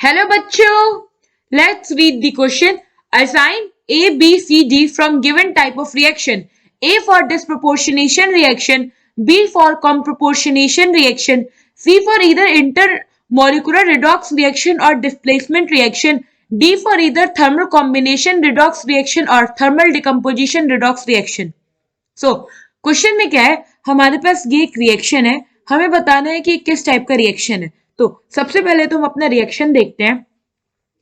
Hello bachcho, let's read the question. Assign A, B, C, D from given type of reaction. A for disproportionation reaction, B for comproportionation reaction, C for either intermolecular redox reaction or displacement reaction, D for either thermal combination redox reaction or thermal decomposition redox reaction. Question में क्या है, हमारे पास ये एक reaction है, हमें बताना है कि किस टाइप का रिएक्शन है। तो सबसे पहले तो हम अपना रिएक्शन देखते हैं।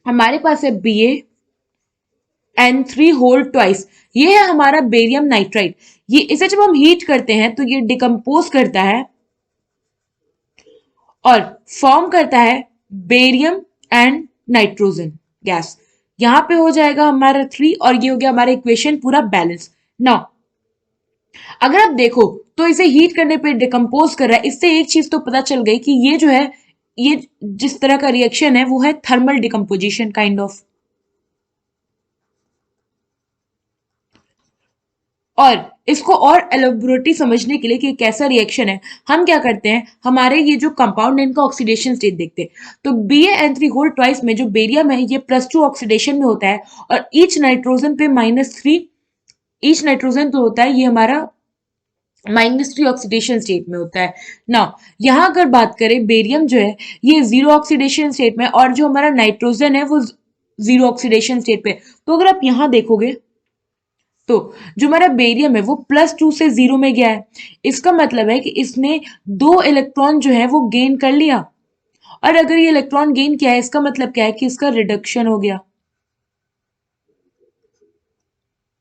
हमारे पास है BaN3 होल ट्वाइस, ये है हमारा बेरियम नाइट्राइड। ये इसे जब हम हीट करते हैं तो ये डिकम्पोज करता है और फॉर्म करता है बेरियम एंड नाइट्रोजन गैस। यहां पे हो जाएगा हमारा 3 और ये हो गया हमारा इक्वेशन पूरा बैलेंस। नाउ अगर आप देखो तो इसे हीट करने पे डिकम्पोज कर रहा है। इससे एक चीज तो पता चल गई कि ये जो है, ये जिस तरह का रिएक्शन है वो है थर्मल डिकम्पोजिशन काइंड ऑफ। और इसको और एलोबोरेटली समझने के लिए कि कैसा रिएक्शन है, हम क्या करते हैं, हमारे ये जो कंपाउंड है इनका ऑक्सीडेशन स्टेट देखते हैं। तो BaN3 होल ट्वाइस में जो बेरियम है ये +2 ऑक्सीडेशन में होता है और ईच नाइट्रोजन पे -3, ईच नाइट्रोजन तो होता है ये हमारा -3 ऑक्सीडेशन स्टेट में होता है ना। यहां अगर बात करें, बेरियम जो है ये 0 ऑक्सीडेशन स्टेट में और जो हमारा नाइट्रोजन है वो 0 ऑक्सीडेशन स्टेट पे। तो अगर आप यहां देखोगे तो जो हमारा बेरियम है वो +2 से 0 में गया है। इसका मतलब है कि इसने 2 इलेक्ट्रॉन जो है वो गेन कर लिया। और अगर ये इलेक्ट्रॉन गेन किया है इसका मतलब क्या है कि इसका रिडक्शन हो गया।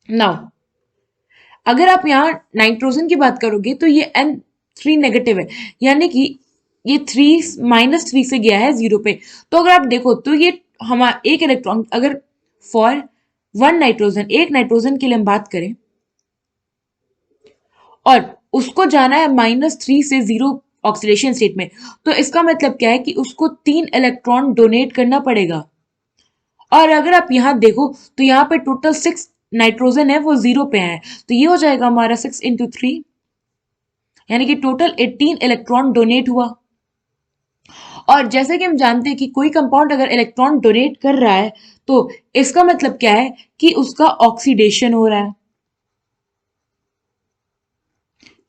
नाउ अगर आप यहाँ नाइट्रोजन की बात करोगे तो ये N3 नेगेटिव है, यानी कि ये -3 से गया है 0 पे। तो अगर आप देखो तो ये हमारा एक इलेक्ट्रॉन, अगर फॉर वन नाइट्रोजन, एक नाइट्रोजन के लिए हम बात करें और उसको जाना है -3 से 0 ऑक्सीडेशन स्टेट में, तो इसका मतलब क्या है कि उसको 3 इलेक्ट्रॉन डोनेट करना पड़ेगा। और अगर आप यहाँ देखो तो यहाँ पे टोटल 6 नाइट्रोजन है वो 0 पे है, तो ये हो जाएगा हमारा 6 × 3, यानी कि टोटल 18 इलेक्ट्रॉन डोनेट हुआ। और जैसे कि हम जानते हैं कि कोई कंपाउंड अगर इलेक्ट्रॉन डोनेट कर रहा है तो इसका मतलब क्या है कि उसका ऑक्सीडेशन हो रहा है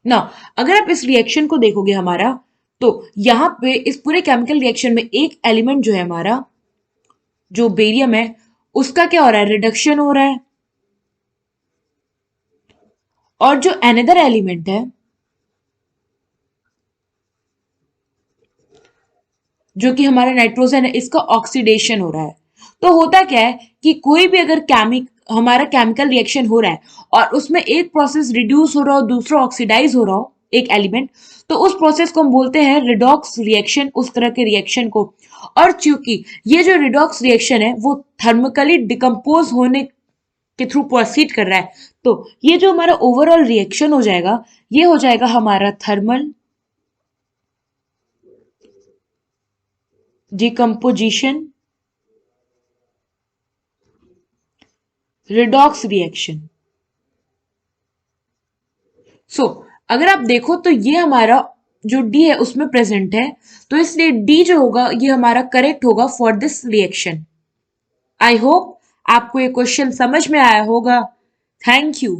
ना। अगर आप इस रिएक्शन को देखोगे हमारा, तो यहां पे इस पूरे केमिकल रिएक्शन में एक एलिमेंट जो है हमारा, जो बेरियम है, उसका क्या हो रहा है, रिडक्शन हो रहा है। और जो अनदर एलिमेंट है, जो कि हमारा नाइट्रोजन है, इसका ऑक्सीडेशन हो रहा है। तो होता क्या है कि कोई भी अगर हमारा केमिकल रिएक्शन हो रहा है और उसमें एक प्रोसेस रिड्यूस हो रहा हो, दूसरा ऑक्सीडाइज हो रहा हो, एक एलिमेंट, तो उस प्रोसेस को हम बोलते हैं रिडॉक्स रिएक्शन, उस तरह के रिएक्शन को। और चूंकि ये जो रिडॉक्स रिएक्शन है वो थर्मिकली डिकम्पोज होने के थ्रू प्रोसीड कर रहा है, तो ये जो हमारा ओवरऑल रिएक्शन हो जाएगा, ये हो जाएगा हमारा थर्मल डिकम्पोजिशन रिडॉक्स रिएक्शन। अगर आप देखो तो ये हमारा जो डी है उसमें प्रेजेंट है, तो इसलिए डी जो होगा ये हमारा करेक्ट होगा for this reaction. I hope आपको ये क्वेश्चन समझ में आया होगा। Thank you.